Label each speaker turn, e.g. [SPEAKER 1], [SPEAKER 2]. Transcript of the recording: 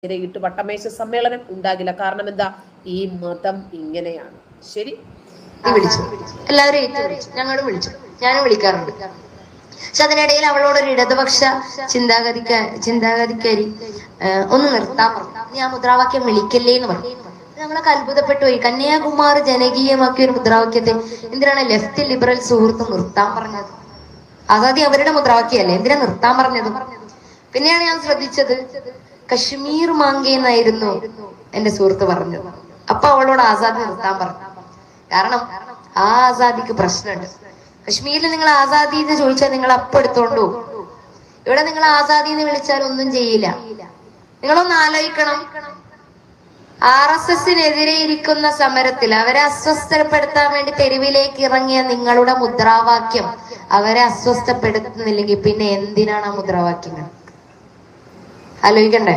[SPEAKER 1] ഇട്ട് വട്ടമേശ സമ്മേളനം ഉണ്ടാകില്ല. കാരണം എന്താ? ഈ മതം ഇങ്ങനെയാണ്. ശരി,
[SPEAKER 2] വിളിച്ചു, എല്ലാവരും ഞങ്ങളും വിളിച്ചു, ഞാനും വിളിക്കാറുണ്ട്. പക്ഷെ അതിനിടയിൽ അവളോടൊരു ഇടതുപക്ഷ ചിന്താഗതിക്കാരി ഒന്ന് നിർത്താൻ പറഞ്ഞു. നീ ആ മുദ്രാവാക്യം വിളിക്കല്ലേ എന്ന് പറഞ്ഞു. നമ്മളൊക്കെ അത്ഭുതപ്പെട്ടു പോയി. കന്യാകുമാരി ജനകീയമാക്കിയ ഒരു മുദ്രാവാക്യത്തെ എന്തിനാണ് ലെഫ്റ്റ് ലിബറൽ സുഹൃത്ത് നിർത്താൻ പറഞ്ഞത്? ആസാദി അവരുടെ മുദ്രാവാക്യല്ലേ, എന്തിനാ നിർത്താൻ പറഞ്ഞത്? പിന്നെയാണ് ഞാൻ ശ്രദ്ധിച്ചത്, കശ്മീർ മാങ്കേ എന്നായിരുന്നു എന്റെ സുഹൃത്ത് പറഞ്ഞത്. അപ്പൊ അവളോട് ആസാദി നിർത്താൻ പറഞ്ഞു. കാരണം ആ ആസാദിക്ക് പ്രശ്നമുണ്ട്. കശ്മീരിൽ നിങ്ങൾ ആസാദി എന്ന് ചോദിച്ചാൽ നിങ്ങൾ അപ്പൊ എടുത്തോണ്ടു. ഇവിടെ നിങ്ങൾ ആസാദി എന്ന് വിളിച്ചാൽ ഒന്നും ചെയ്യില്ല. നിങ്ങളൊന്ന് ആലോചിക്കണം, RSSനെതിരെ ഇരിക്കുന്ന സമരത്തിൽ അവരെ അസ്വസ്ഥപ്പെടുത്താൻ വേണ്ടി തെരുവിലേക്ക് ഇറങ്ങിയ നിങ്ങളുടെ മുദ്രാവാക്യം അവരെ അസ്വസ്ഥപ്പെടുത്തുന്നില്ലെങ്കിൽ പിന്നെ എന്തിനാണ് ആ മുദ്രാവാക്യങ്ങൾ? ആലോചിക്കണ്ടേ?